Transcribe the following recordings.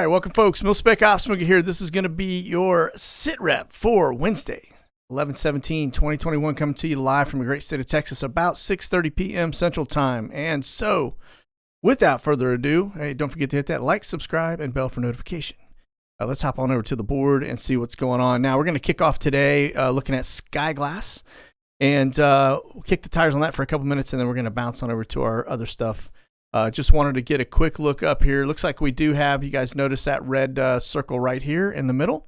right, welcome folks. Mil-Spec Ops Smoker here. This is going to be your sit rep for Wednesday, 11/17/2021, coming to you live from the great state of Texas about 6:30 p.m. Central Time. And so, without further ado, hey, don't forget to hit that like, subscribe, and bell for notification. Let's hop on over to the board and see what's going on. Now, we're going to kick off today looking at Skyglass, and we'll kick the tires on that for a couple minutes, and then we're going to bounce on over to our other stuff. Just wanted to get a quick look up here. Looks like we do have, you guys notice that red circle right here in the middle?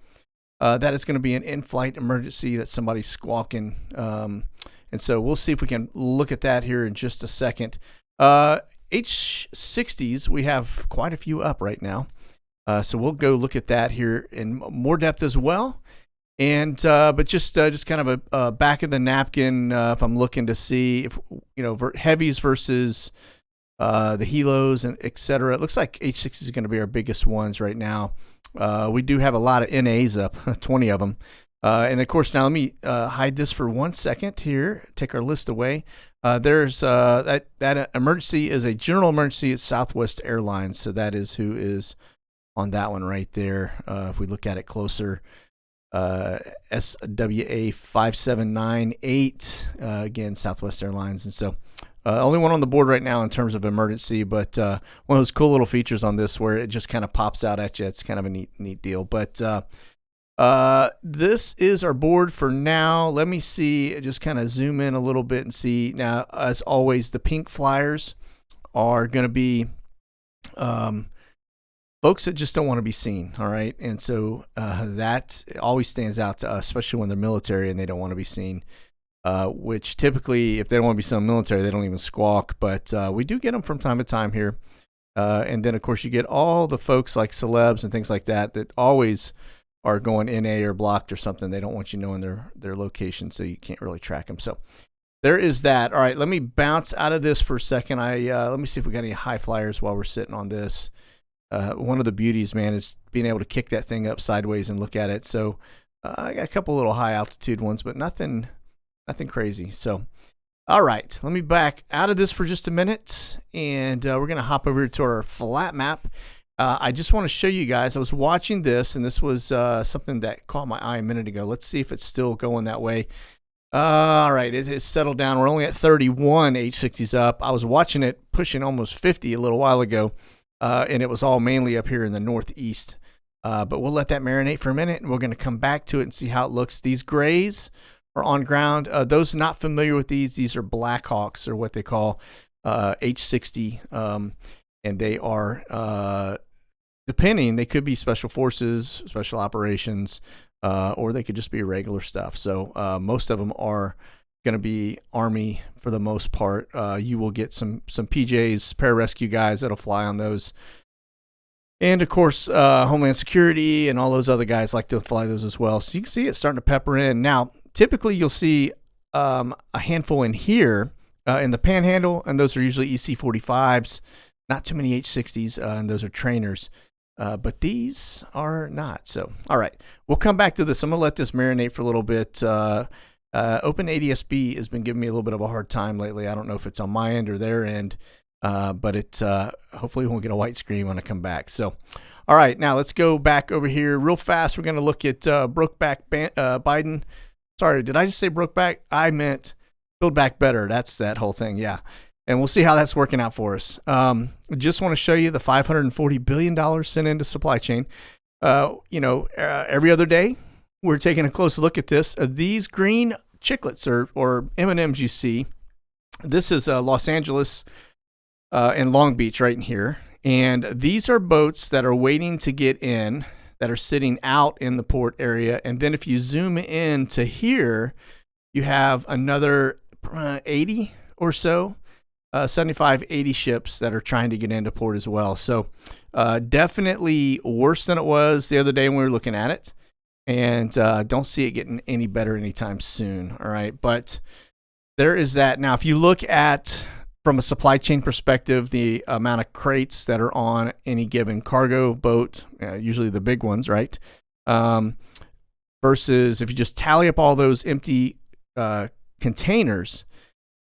That is going to be an in-flight emergency that somebody's squawking. And so we'll see if we can look at that here in just a second. H60s, we have quite a few up right now. So we'll go look at that here in more depth as well. And but just kind of a back of the napkin if I'm looking to see if, you know, heavies versus the helos and etc. It looks like H60 is going to be our biggest ones right now. We do have a lot of NAs up, 20 of them. And of course, now let me hide this for 1 second here, take our list away. There's that emergency is a general emergency at Southwest Airlines. So that is who is on that one right there. If we look at it closer, SWA 5798, again, Southwest Airlines. And so only one on the board right now in terms of emergency, but one of those cool little features on this where it just kind of pops out at you. It's kind of a neat deal. But this is our board for now. Let me see, just kind of zoom in a little bit and see. Now, as always, the pink flyers are going to be folks that just don't want to be seen, all right? And so that always stands out to us, especially when they're military and they don't want to be seen. Which typically, if they don't want to be some military, they don't even squawk. But we do get them from time to time here. And then, of course, you get all the folks like celebs and things like that that always are going NA or blocked or something. They don't want you knowing their location, so you can't really track them. So there is that. All right, let me bounce out of this for a second. Let me see if we got any high flyers while we're sitting on this. One of the beauties, man, is being able to kick that thing up sideways and look at it. So I got a couple little high altitude ones, but nothing crazy. So, all right, let me back out of this for just a minute, and we're going to hop over to our flat map. I just want to show you guys, I was watching this, and this was something that caught my eye a minute ago. Let's see if it's still going that way. All right, it's settled down. We're only at 31 H60s up. I was watching it pushing almost 50 a little while ago, and it was all mainly up here in the northeast. But we'll let that marinate for a minute, and we're going to come back to it and see how it looks. These grays are on ground. Those not familiar with these are Blackhawks, or what they call H60, and they are depending. They could be special forces, special operations, or they could just be regular stuff. So most of them are going to be Army for the most part. You will get some PJs, pararescue guys that'll fly on those. And, of course, Homeland Security and all those other guys like to fly those as well. So you can see it starting to pepper in. Now, typically you'll see a handful in here in the Panhandle, and those are usually EC-45s. Not too many H-60s, and those are trainers. But these are not. So, all right, we'll come back to this. I'm going to let this marinate for a little bit. Open ADSB has been giving me a little bit of a hard time lately. I don't know if it's on my end or their end. But it hopefully won't get a white screen when I come back. So, all right, now let's go back over here real fast. We're going to look at Brokeback Biden. Sorry, did I just say Brokeback? I meant Build Back Better. That's that whole thing, yeah. And we'll see how that's working out for us. Just want to show you the $540 billion sent into supply chain. Every other day we're taking a close look at this. These green chiclets or M&Ms you see, this is Los Angeles and Long Beach right in here. And these are boats that are waiting to get in, that are sitting out in the port area. And then if you zoom in to here, you have another 80 or so, 75, 80 ships that are trying to get into port as well. So definitely worse than it was the other day when we were looking at it. And don't see it getting any better anytime soon. All right. But there is that. Now, if you look at, from a supply chain perspective, the amount of crates that are on any given cargo boat, usually the big ones, right? Versus if you just tally up all those empty containers,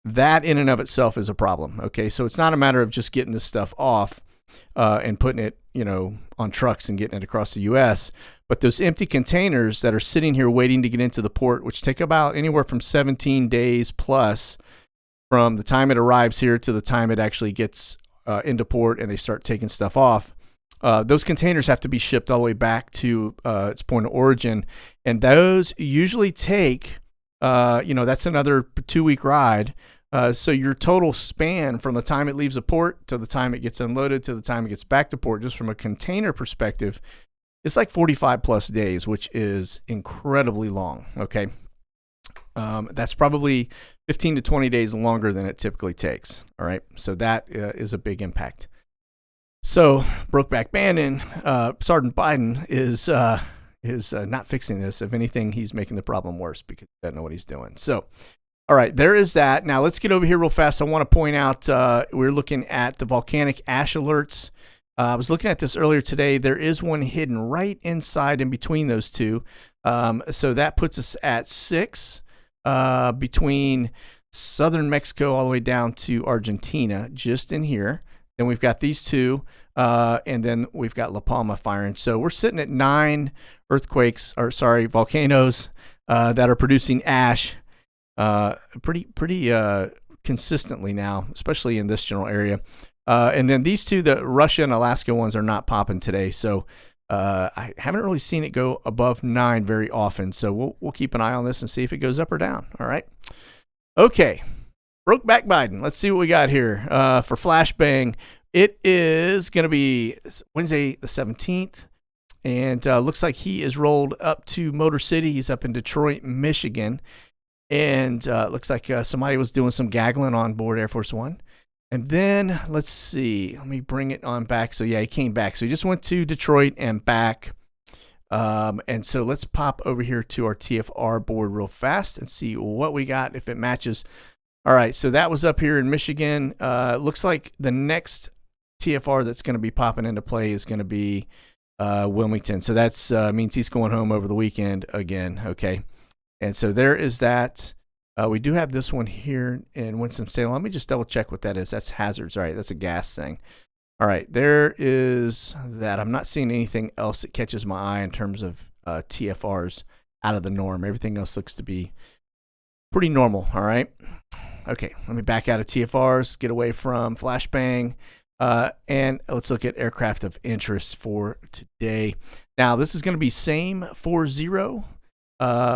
that in and of itself is a problem. Okay, so it's not a matter of just getting this stuff off. and putting it, on trucks and getting it across the U.S. But those empty containers that are sitting here waiting to get into the port, which take about anywhere from 17 days plus from the time it arrives here to the time it actually gets into port and they start taking stuff off, those containers have to be shipped all the way back to its point of origin. And those usually take, that's another 2-week ride. So your total span from the time it leaves a port to the time it gets unloaded to the time it gets back to port, just from a container perspective, it's like 45 plus days, which is incredibly long. Okay. That's probably 15 to 20 days longer than it typically takes. All right. So that is a big impact. So Brokeback Bandit, Sergeant Biden is not fixing this. If anything, he's making the problem worse because he doesn't know what he's doing. So, all right, there is that. Now let's get over here real fast. I want to point out we're looking at the volcanic ash alerts. I was looking at this earlier today. There is one hidden right inside in between those two. So that puts us at 6 between southern Mexico all the way down to Argentina, just in here. Then we've got these two, and then we've got La Palma firing. So we're sitting at 9 volcanoes that are producing ash pretty consistently now, especially in this general area. And then these two, the Russia and Alaska ones, are not popping today. So I haven't really seen it go above 9 very often. So we'll keep an eye on this and see if it goes up or down. All right. Okay. Brokeback Biden. Let's see what we got here for Flashbang. It is going to be Wednesday the 17th. And looks like he is rolled up to Motor City. He's up in Detroit, Michigan. And looks like somebody was doing some gaggling on board Air Force One. And then, let's see. Let me bring it on back. So, yeah, he came back. So, he just went to Detroit and back. And so, let's pop over here to our TFR board real fast and see what we got, if it matches. All right, so that was up here in Michigan. Looks like the next TFR that's going to be popping into play is going to be Wilmington. So, that's means he's going home over the weekend again, okay? And so, there is that. We do have this one here in Winston-Salem. Let me just double check what that is. That's hazards. All right, that's a gas thing. All right, there is that. I'm not seeing anything else that catches my eye in terms of TFRs out of the norm. Everything else looks to be pretty normal. All right. Okay, let me back out of TFRs, get away from Flashbang, and let's look at aircraft of interest for today. Now, this is going to be same 40.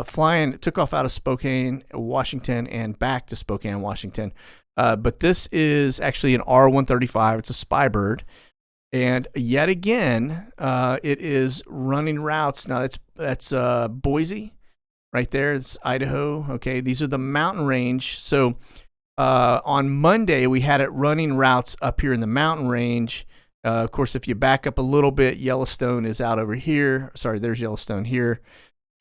Flying, took off out of Spokane, Washington, and back to Spokane, Washington. But this is actually an R-135. It's a Spybird. And yet again, it is running routes. Now, that's Boise right there. It's Idaho. Okay, these are the mountain range. So on Monday, we had it running routes up here in the mountain range. Of course, if you back up a little bit, Yellowstone is out over here. Sorry, there's Yellowstone here.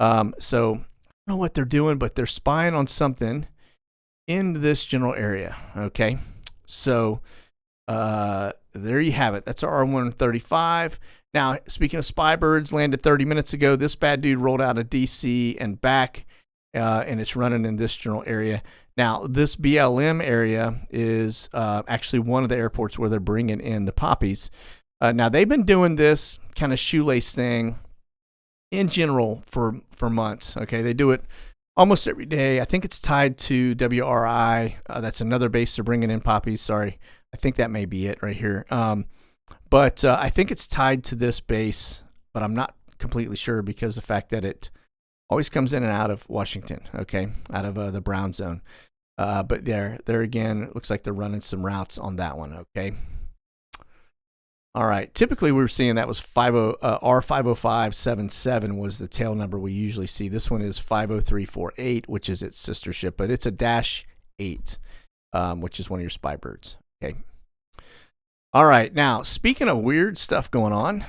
So I don't know what they're doing, but they're spying on something in this general area. Okay. So, there you have it. That's our R-135. Now, speaking of Spybirds, landed 30 minutes ago. This bad dude rolled out of DC and back, and it's running in this general area. Now, this BLM area is, actually one of the airports where they're bringing in the poppies. Now they've been doing this kind of shoelace thing in general for months. Okay, they do it almost every day. I think it's tied to WRI. That's another base they're bringing in poppies. Sorry, I think that may be it right here. But I think it's tied to this base, but I'm not completely sure because of the fact that it always comes in and out of Washington. Okay, out of the brown zone. But there again, it looks like they're running some routes on that one. Okay. All right. Typically, we were seeing that was R50577 was the tail number we usually see. This one is 50348, which is its sister ship, but it's a -8, which is one of your Spybirds. Okay. All right. Now, speaking of weird stuff going on,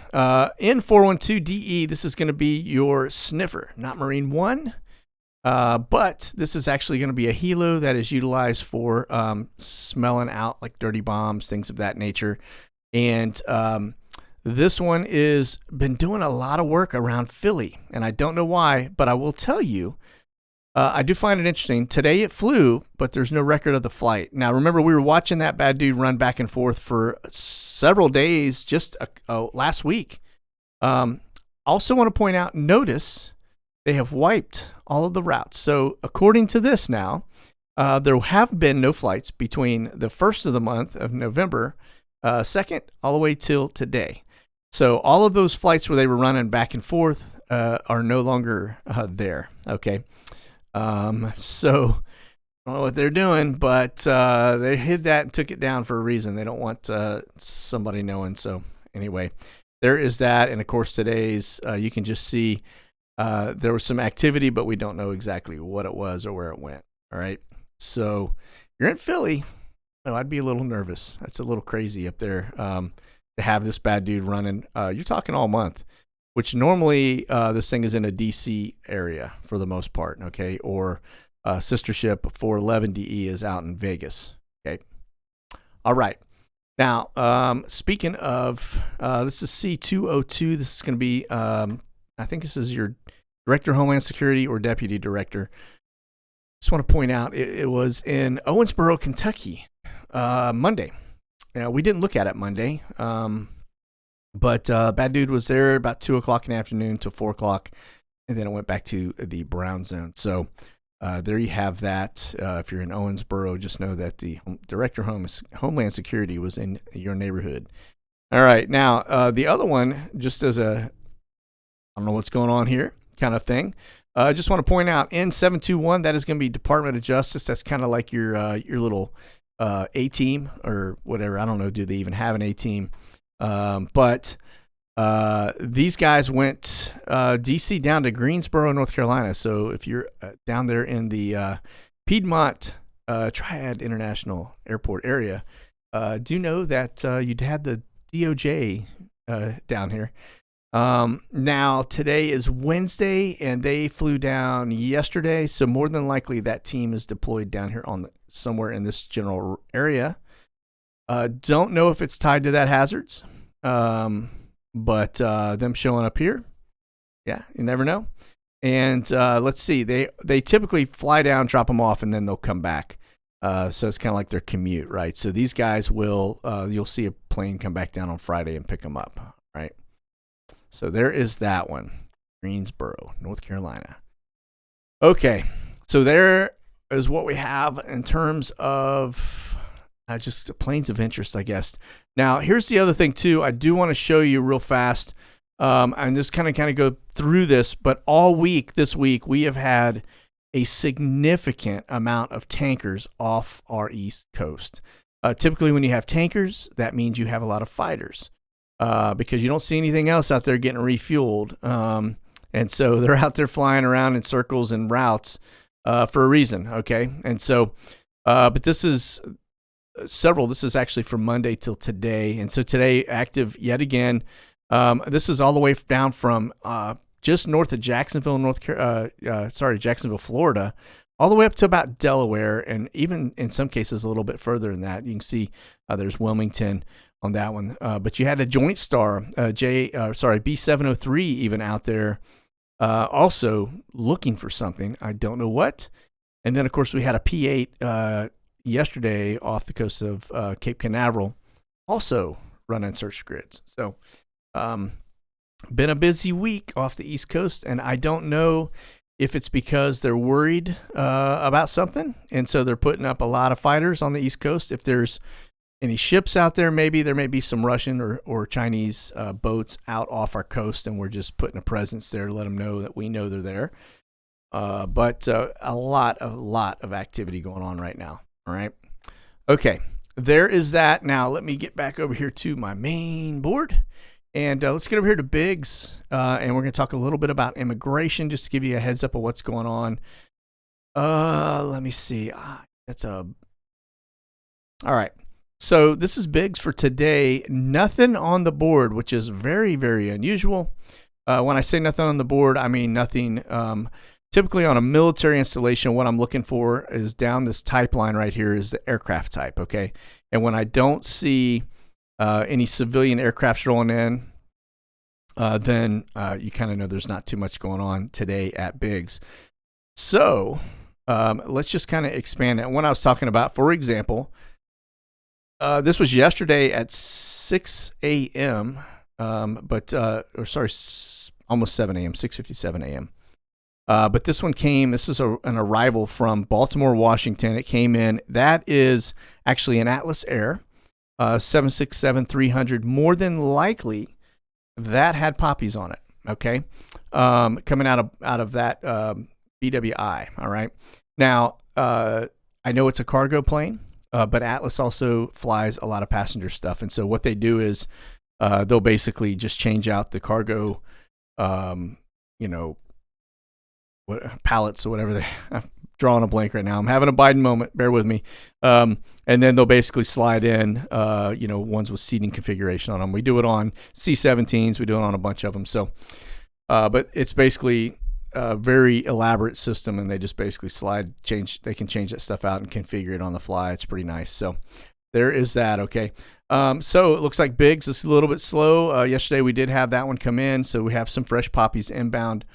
in 412DE, this is going to be your sniffer, not Marine 1, but this is actually going to be a helo that is utilized for smelling out like dirty bombs, things of that nature. And this one is been doing a lot of work around Philly, and I don't know why, but I will tell you, I do find it interesting. Today it flew, but there's no record of the flight. Now, remember, we were watching that bad dude run back and forth for several days, just last week. Also want to point out, notice they have wiped all of the routes. So according to this now, there have been no flights between the 1st of the month of November 2nd all the way till today. So all of those flights where they were running back and forth are no longer there. Okay. So I don't know what they're doing, but they hid that and took it down for a reason. They don't want somebody knowing. So anyway, there is that. And of course, today's, you can just see there was some activity, but we don't know exactly what it was or where it went. All right. So you're in Philly. Oh, I'd be a little nervous. That's a little crazy up there to have this bad dude running. You're talking all month, which normally this thing is in a DC area for the most part. Okay. Or sister ship 411DE is out in Vegas. Okay. All right. Now, speaking of, this is C202. This is going to be, I think this is your Director of Homeland Security or Deputy Director. Just want to point out, it was in Owensboro, Kentucky, Monday. We didn't look at it Monday, but bad dude was there about 2 o'clock in the afternoon to 4 o'clock, and then it went back to the brown zone. So there you have that. If you're in Owensboro, just know that the Director of Homeland Security was in your neighborhood. All right, now the other one, just as a, I don't know what's going on here kind of thing. I just want to point out N721, that is going to be Department of Justice. That's kind of like your little A-team or whatever. I don't know. Do they even have an A-team? But these guys went D.C. down to Greensboro, North Carolina. So if you're down there in the Piedmont Triad International Airport area, do know that you'd had the DOJ down here. Now today is Wednesday and they flew down yesterday. So more than likely that team is deployed down here on somewhere in this general area. Don't know if it's tied to that hazards. But them showing up here, yeah, you never know. And let's see, they typically fly down, drop them off, and then they'll come back. So it's kind of like their commute, right? So these guys will, you'll see a plane come back down on Friday and pick them up, right? So there is that one, Greensboro, North Carolina. Okay, so there is what we have in terms of just planes of interest, I guess. Now, here's the other thing, too. I do want to show you real fast. And just kind of go through this. But all week, this week, we have had a significant amount of tankers off our East Coast. Typically, when you have tankers, that means you have a lot of fighters. Because you don't see anything else out there getting refueled. And so they're out there flying around in circles and routes for a reason, okay? And so, but this is several. This is actually from Monday till today. And so today, active yet again. This is all the way down from just north of Jacksonville, Jacksonville, Florida, all the way up to about Delaware, and even in some cases a little bit further than that. You can see there's Wilmington on that one. But you had a Joint Star, B703 even out there, also looking for something. I don't know what. And then, of course, we had a P8 yesterday off the coast of Cape Canaveral, also running search grids. So been a busy week off the East Coast, and I don't know if it's because they're worried about something, and so they're putting up a lot of fighters on the East Coast. If there's any ships out there, maybe there may be some Russian or Chinese boats out off our coast, and we're just putting a presence there to let them know that we know they're there. But a lot of activity going on right now. All right. Okay. There is that. Now let me get back over here to my main board, and let's get over here to Biggs, and we're going to talk a little bit about immigration, just to give you a heads up of what's going on. Let me see. All right. So this is Biggs for today. Nothing on the board, which is very, very unusual. When I say nothing on the board, I mean nothing. Typically on a military installation, what I'm looking for is down this type line right here is the aircraft type, okay? And when I don't see any civilian aircraft rolling in, then you kind of know there's not too much going on today at Biggs. So let's just kind of expand it. When I was talking about, for example, This was yesterday at 6 a.m. Almost 7 a.m., 6:57 a.m. But this one came, this is an arrival from Baltimore, Washington. It came in. That is actually an Atlas Air, 767-300. More than likely, that had poppies on it, okay? Coming out of that BWI, all right? Now, I know it's a cargo plane, but Atlas also flies a lot of passenger stuff. And so what they do is they'll basically just change out the cargo, pallets or whatever. I'm drawing a blank right now. I'm having a Biden moment. Bear with me. And then they'll basically slide in, ones with seating configuration on them. We do it on C-17s. We do it on a bunch of them. So, but it's basically a very elaborate system, and they just basically they can change that stuff out and configure it on the fly. It's pretty nice. So there is that. Okay. So it looks like Biggs is a little bit slow. Yesterday we did have that one come in. So we have some fresh poppies inbound.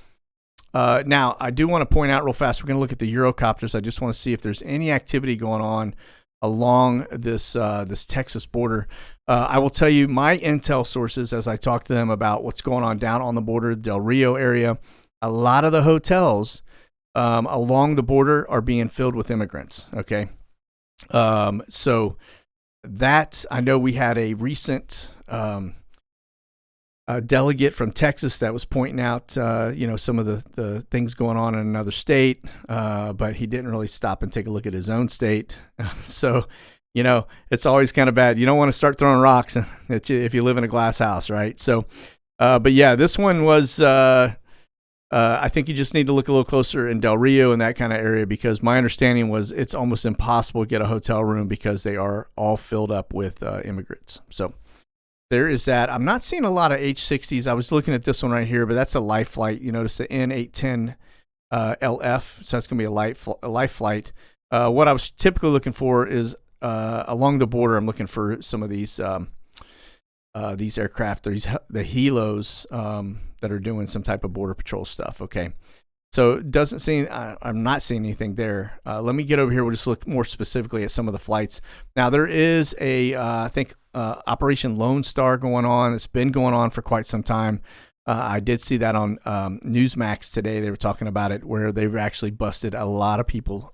Now I do want to point out real fast, we're going to look at the Eurocopters. I just want to see if there's any activity going on along this Texas border. I will tell you my intel sources as I talk to them about what's going on down on the border, Del Rio area. A lot of the hotels along the border are being filled with immigrants. Okay. So that, I know we had a recent delegate from Texas that was pointing out, some of the things going on in another state, but he didn't really stop and take a look at his own state. So, it's always kind of bad. You don't want to start throwing rocks if you live in a glass house, right? So, but yeah, this one was, I think you just need to look a little closer in Del Rio and that kind of area, because my understanding was it's almost impossible to get a hotel room because they are all filled up with immigrants. So there is that. I'm not seeing a lot of H-60s. I was looking at this one right here, but that's a life flight. You notice the N810 LF, so that's going to be a life flight. What I was typically looking for is along the border, I'm looking for some of these aircraft, the helos that are doing some type of border patrol stuff. Okay, so it doesn't seem, I'm not seeing anything there. Let me get over here. We'll just look more specifically at some of the flights. Now there is I think Operation Lone Star going on. It's been going on for quite some time. I did see that on Newsmax today. They were talking about it, where they've actually busted a lot of people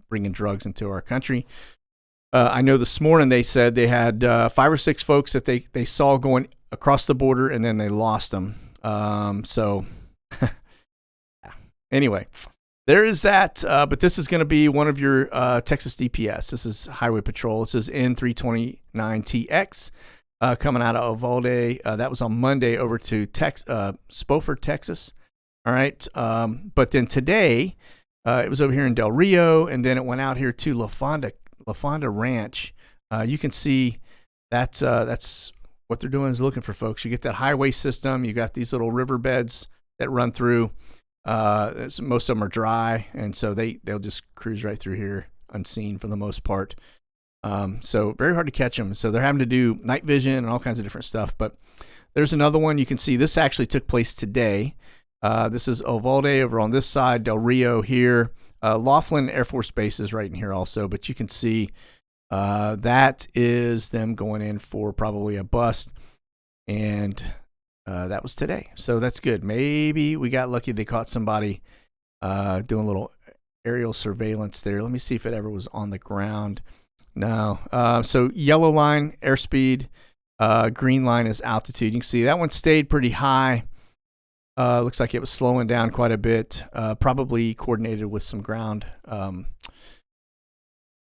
bringing drugs into our country. I know this morning they said they had 5 or 6 folks that they saw going across the border, and then they lost them. Anyway, there is that. But this is going to be one of your Texas DPS. This is Highway Patrol. This is N329TX coming out of Uvalde. That was on Monday over to Spofford, Texas. All right. But then today it was over here in Del Rio, and then it went out here to La Fonda Ranch. You can see that's what they're doing, is looking for folks. You get that highway system. You got these little riverbeds that run through. Most of them are dry, and so they'll just cruise right through here unseen for the most part. So very hard to catch them. So they're having to do night vision and all kinds of different stuff. But there's another one you can see. This actually took place today. This is Uvalde over on this side, Del Rio here. Laughlin Air Force Base is right in here also, but you can see that is them going in for probably a bust, and that was today. So that's good. Maybe we got lucky they caught somebody doing a little aerial surveillance there. Let me see if it ever was on the ground. No. So yellow line, airspeed. Green line is altitude. You can see that one stayed pretty high. Looks like it was slowing down quite a bit, probably coordinated with some ground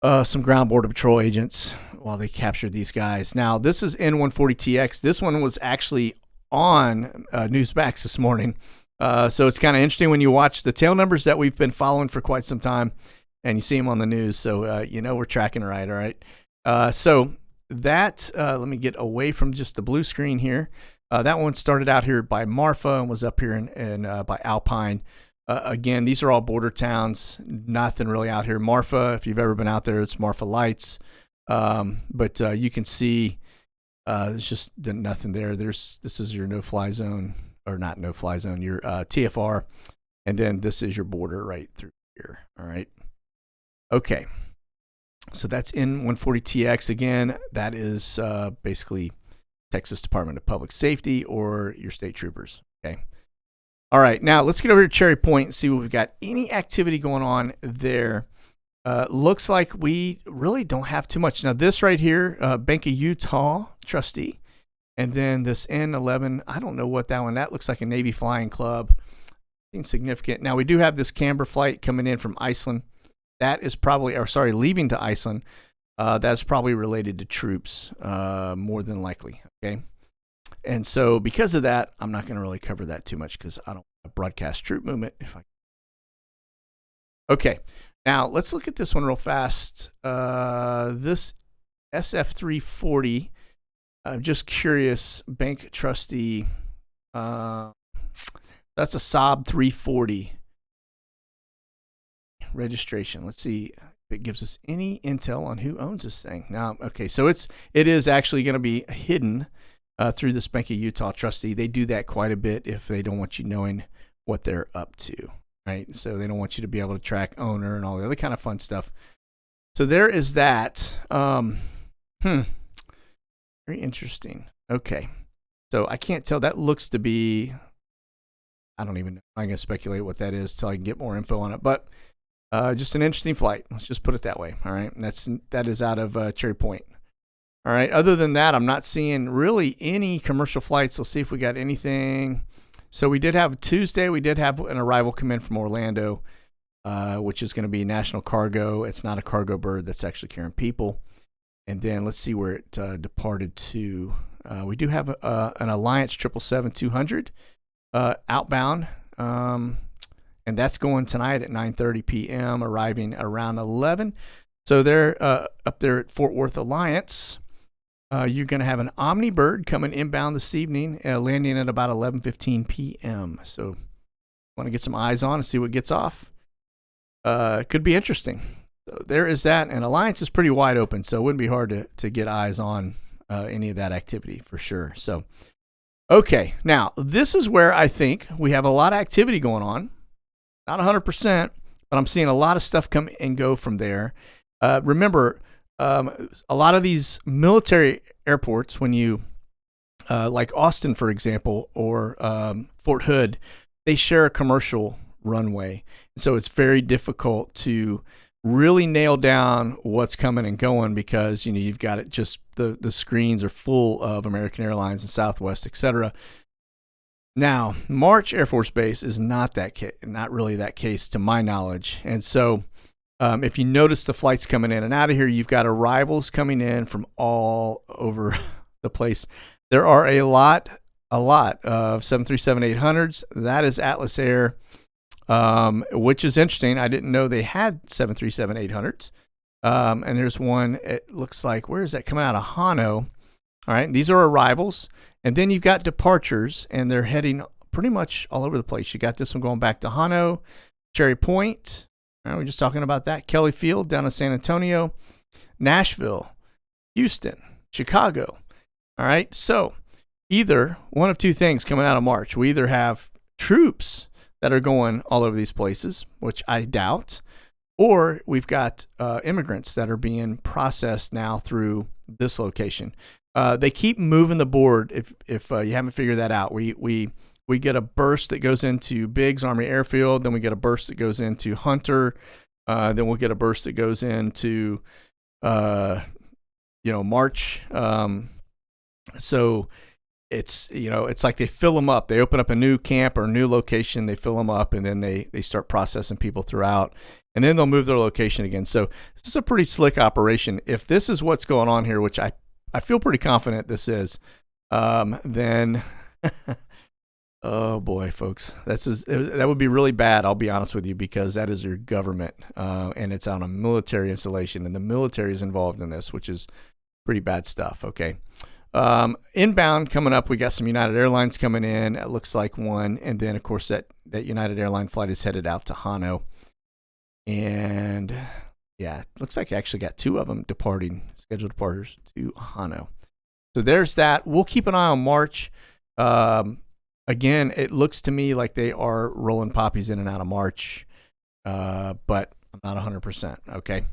border patrol agents while they captured these guys. Now, this is N140TX. This one was actually on Newsmax this morning. So it's kind of interesting when you watch the tail numbers that we've been following for quite some time, and you see them on the news. So, we're tracking right. All right. So that, let me get away from just the blue screen here. That one started out here by Marfa and was up here in by Alpine. Again, these are all border towns. Nothing really out here. Marfa, if you've ever been out there, it's Marfa Lights. But you can see there's just nothing there. This is your no-fly zone, or not no-fly zone, your TFR. And then this is your border right through here. All right. Okay. So that's N140TX. Again, that is basically Texas Department of Public Safety or your state troopers. Okay. All right. Now let's get over to Cherry Point and see what we've got. Any activity going on there? Looks like we really don't have too much. Now this right here, Bank of Utah trustee. And then this N11, I don't know what that one, that looks like a Navy flying club. Insignificant. Now we do have this Canberra flight coming in from Iceland. That is probably, or sorry, leaving to Iceland. That's probably related to troops, more than likely. Okay. And so because of that, I'm not going to really cover that too much because I don't broadcast troop movement. Okay. Now let's look at this one real fast. This SF340, I'm just curious, bank trustee, that's a Saab 340 registration. Let's see if it gives us any intel on who owns this thing. Now, okay, so it is actually going to be hidden through this Bank of Utah trustee. They do that quite a bit if they don't want you knowing what they're up to, right? So they don't want you to be able to track owner and all the other kind of fun stuff. So there is that. Very interesting. Okay. So I can't tell. That looks to be, I don't even know. I'm going to speculate what that is till I can get more info on it. But just an interesting flight. Let's just put it that way. All right. And that is out of Cherry Point. All right. Other than that, I'm not seeing really any commercial flights. Let's see if we got anything. So we did have Tuesday. We did have an arrival come in from Orlando, which is going to be national cargo. It's not a cargo bird that's actually carrying people. And then let's see where it departed to. We do have an Alliance 777-200 outbound, and that's going tonight at 9:30 p.m., arriving around 11. So they're up there at Fort Worth Alliance. You're going to have an Omnibird coming inbound this evening, landing at about 11:15 p.m. So want to get some eyes on and see what gets off. Could be interesting. So there is that, and Alliance is pretty wide open, so it wouldn't be hard to get eyes on any of that activity for sure. So, okay, now this is where I think we have a lot of activity going on. Not 100%, but I'm seeing a lot of stuff come and go from there. Remember, a lot of these military airports, when you, like Austin, for example, or Fort Hood, they share a commercial runway. So it's very difficult to really nail down what's coming and going because, you've got it just, the screens are full of American Airlines and Southwest, etc. Now, March Air Force Base is not really that case to my knowledge. And so if you notice the flights coming in and out of here, you've got arrivals coming in from all over the place. There are a lot of 737-800s. That is Atlas Air. Which is interesting. I didn't know they had 737-800s. And there's one, it looks like, where is that coming out of Hano? All right. These are arrivals. And then you've got departures, and they're heading pretty much all over the place. You got this one going back to Hano, Cherry Point. All right, we're just talking about that. Kelly Field down in San Antonio, Nashville, Houston, Chicago. All right. So either one of two things coming out of March. We either have troops that are going all over these places, which I doubt, or we've got immigrants that are being processed now through this location. They keep moving the board. If you haven't figured that out, we get a burst that goes into Biggs Army Airfield, then we get a burst that goes into Hunter, then we'll get a burst that goes into March. So it's like they fill them up. They open up a new camp or a new location, they fill them up, and then they start processing people throughout, and then they'll move their location again. So this is a pretty slick operation. If this is what's going on here, which I feel pretty confident this is, then oh boy, folks, that would be really bad. I'll be honest with you, because that is your government, and it's on a military installation, and the military is involved in this, which is pretty bad stuff. Okay. Inbound coming up, we got some United Airlines coming in. It looks like one. And then, of course, that United Airline flight is headed out to Hano. And, yeah, it looks like I actually got two of them scheduled departures to Hano. So there's that. We'll keep an eye on March. Again, it looks to me like they are rolling poppies in and out of March, but I'm not 100%. Okay.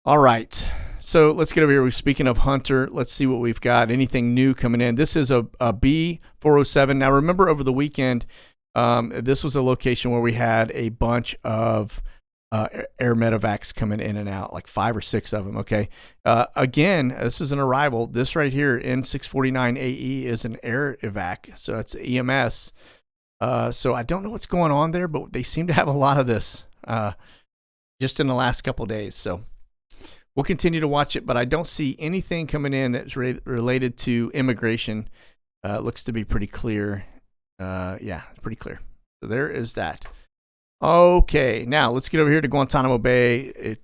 All right. So let's get over here. We're speaking of Hunter. Let's see what we've got. Anything new coming in? This is a B407. Now, remember over the weekend, this was a location where we had a bunch of air medevacs coming in and out, like 5 or 6 of them. Okay. Again, this is an arrival. This right here, N649AE, is an air evac. So it's EMS. So I don't know what's going on there, but they seem to have a lot of this just in the last couple of days. So we'll continue to watch it, but I don't see anything coming in that's related to immigration. Looks to be pretty clear. Yeah, pretty clear. So there is that. Okay, now let's get over here to Guantanamo Bay.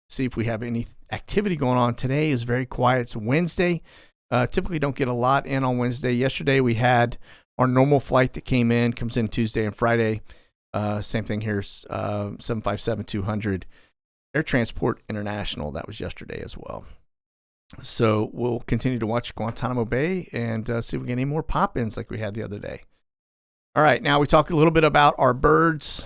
See if we have any activity going on. Today is very quiet. It's Wednesday. Typically don't get a lot in on Wednesday. Yesterday we had our normal flight that came in, comes in Tuesday and Friday. Same thing here, 757-200. Air Transport International, that was yesterday as well. So we'll continue to watch Guantanamo Bay and see if we get any more pop-ins like we had the other day. All right, now we talk a little bit about our birds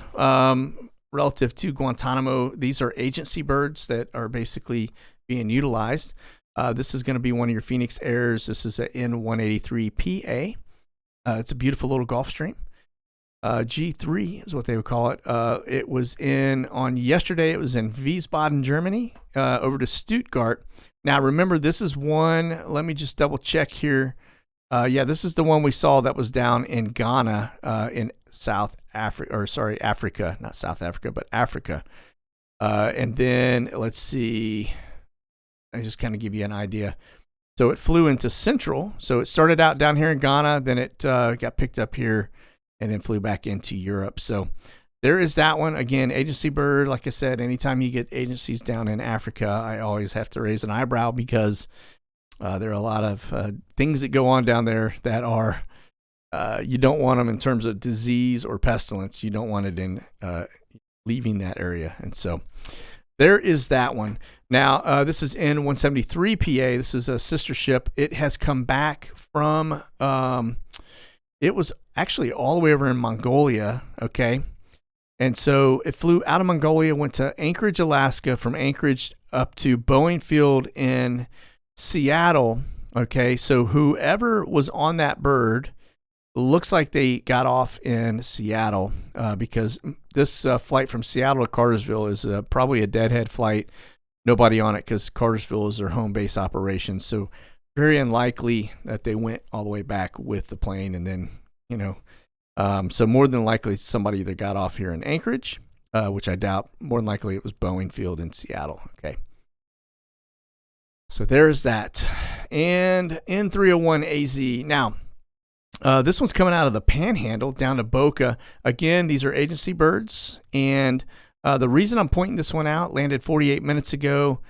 relative to Guantanamo. These are agency birds that are basically being utilized. This is going to be one of your Phoenix Airs. This is an N183PA. It's a beautiful little Gulfstream. G3 is what they would call it. It was on yesterday, it was in Wiesbaden, Germany, over to Stuttgart. Now, remember, this is one, let me just double check here. Yeah, this is the one we saw that was down in Ghana, in Africa, not South Africa, but Africa. And then let's see, I just kind of give you an idea. So it flew into Central. So it started out down here in Ghana, then it got picked up here and then flew back into Europe. So there is that one. Again, agency bird, like I said, anytime you get agencies down in Africa, I always have to raise an eyebrow because there are a lot of things that go on down there that are, you don't want them in terms of disease or pestilence. You don't want it in leaving that area. And so there is that one. Now, this is N173PA. This is a sister ship. It has come back from, it was actually all the way over in Mongolia, okay? And so it flew out of Mongolia, went to Anchorage, Alaska, from Anchorage up to Boeing Field in Seattle, okay? So whoever was on that bird looks like they got off in Seattle because this flight from Seattle to Cartersville is probably a deadhead flight. Nobody on it because Cartersville is their home base operation. So very unlikely that they went all the way back with the plane and then, so more than likely somebody either got off here in Anchorage, which I doubt. More than likely it was Boeing Field in Seattle, okay? So there's that. And N301AZ. Now, this one's coming out of the Panhandle down to Boca. Again, these are agency birds. And the reason I'm pointing this one out, landed 48 minutes ago.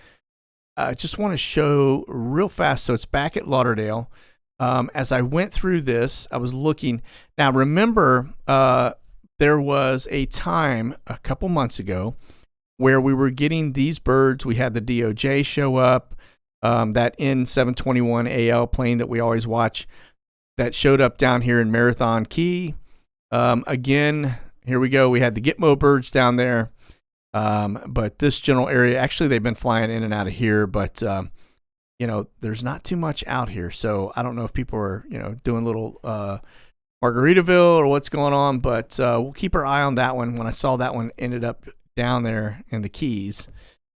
I just want to show real fast. So it's back at Lauderdale. As I went through this, I was looking. Now, remember, there was a time a couple months ago where we were getting these birds. We had the DOJ show up, that N721AL plane that we always watch that showed up down here in Marathon Key. Again, here we go. We had the Gitmo birds down there. But this general area, actually, they've been flying in and out of here, but there's not too much out here. So I don't know if people are, doing a little Margaritaville or what's going on, but we'll keep our eye on that one. When I saw that one ended up down there in the Keys,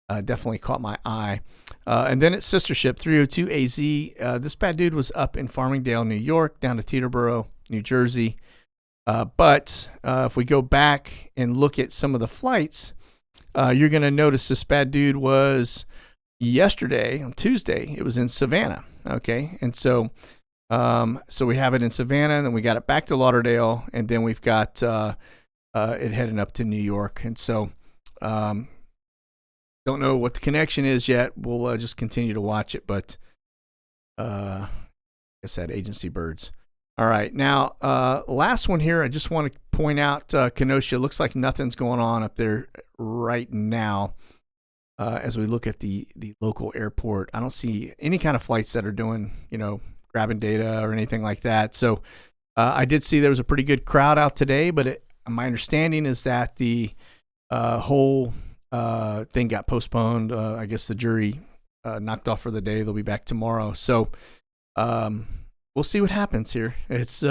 definitely caught my eye. And then it's sister ship 302AZ. This bad dude was up in Farmingdale, New York, down to Teterboro, New Jersey. But if we go back and look at some of the flights, you're going to notice this bad dude was yesterday on Tuesday. It was in Savannah. Okay. And so we have it in Savannah, and then we got it back to Lauderdale, and then we've got it heading up to New York. And so don't know what the connection is yet. We'll just continue to watch it. But like I said, agency birds. All right. Now, last one here. I just want to point out Kenosha. Looks like nothing's going on up there right now. As we look at the local airport, I don't see any kind of flights that are doing, grabbing data or anything like that. So I did see there was a pretty good crowd out today, but my understanding is that the whole thing got postponed. I guess the jury knocked off for the day. They'll be back tomorrow. So we'll see what happens here. It's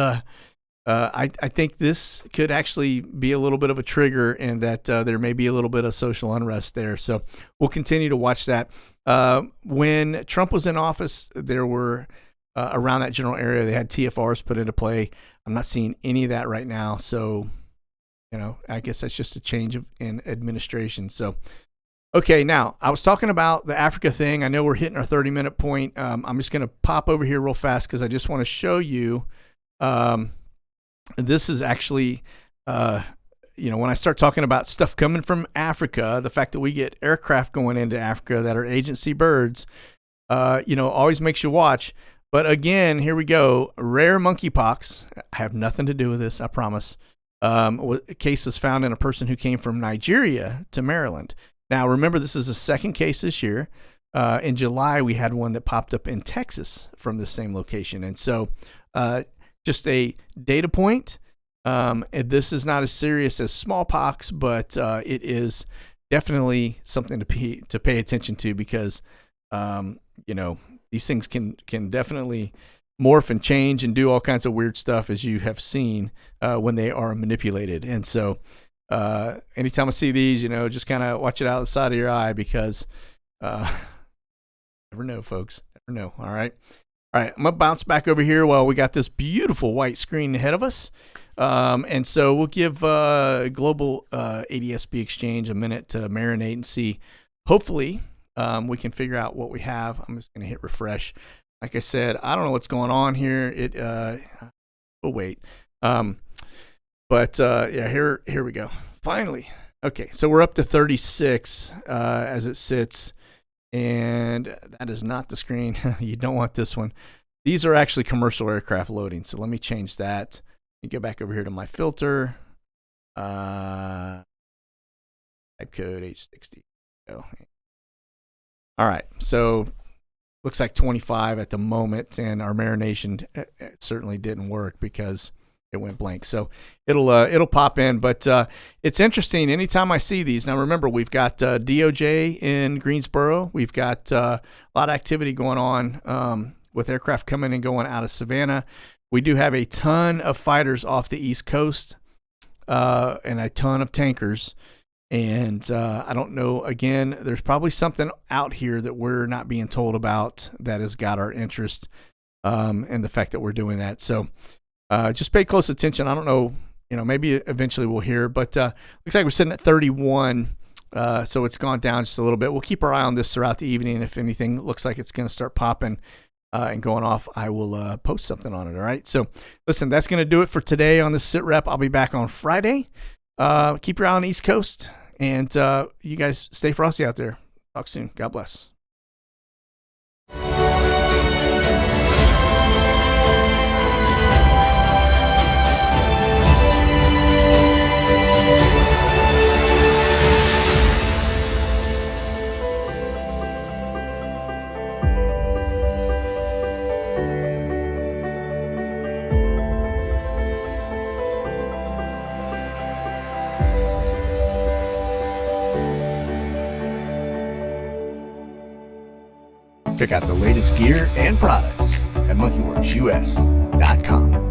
I think this could actually be a little bit of a trigger, and that there may be a little bit of social unrest there. So we'll continue to watch that. When Trump was in office, there were around that general area, they had TFRs put into play. I'm not seeing any of that right now. So, I guess that's just a change in administration. So, okay, now I was talking about the Africa thing. I know we're hitting our 30-minute point. I'm just going to pop over here real fast because I just want to show you. This is actually, when I start talking about stuff coming from Africa, the fact that we get aircraft going into Africa that are agency birds, always makes you watch. But again, here we go. Rare monkeypox. I have nothing to do with this, I promise. A case was found in a person who came from Nigeria to Maryland. Now, remember, this is the second case this year. In July, we had one that popped up in Texas from the same location. And so just a data point. This is not as serious as smallpox, but it is definitely something to pay attention to because, these things can definitely morph and change and do all kinds of weird stuff, as you have seen when they are manipulated. And so anytime I see these, just kind of watch it out the side of your eye because never know, folks. Never know. All right. I'm going to bounce back over here while we got this beautiful white screen ahead of us. And so we'll give Global ADSB Exchange a minute to marinate and see. Hopefully, we can figure out what we have. I'm just going to hit refresh. Like I said, I don't know what's going on here. We'll wait. Here we go. Finally. Okay, so we're up to 36 as it sits. And that is not the screen. You don't want this one. These are actually commercial aircraft loading. So let me change that. You go back over here to my filter. Type code H60. Go. All right. So looks like 25 at the moment, and our marination certainly didn't work because it went blank. So it'll pop in, but it's interesting. Anytime I see these, now remember we've got DOJ in Greensboro. We've got a lot of activity going on with aircraft coming and going out of Savannah. We do have a ton of fighters off the East Coast and a ton of tankers. And I don't know, again, there's probably something out here that we're not being told about that has got our interest and the fact that we're doing that. So just pay close attention. I don't know, maybe eventually we'll hear, but looks like we're sitting at 31. So it's gone down just a little bit. We'll keep our eye on this throughout the evening. If anything looks like it's going to start popping and going off, I will post something on it. All right. So listen, that's going to do it for today on the Sit Rep. I'll be back on Friday. Keep your eye on the East Coast, and you guys stay frosty out there. Talk soon. God bless. Check out the latest gear and products at monkeyworxus.com.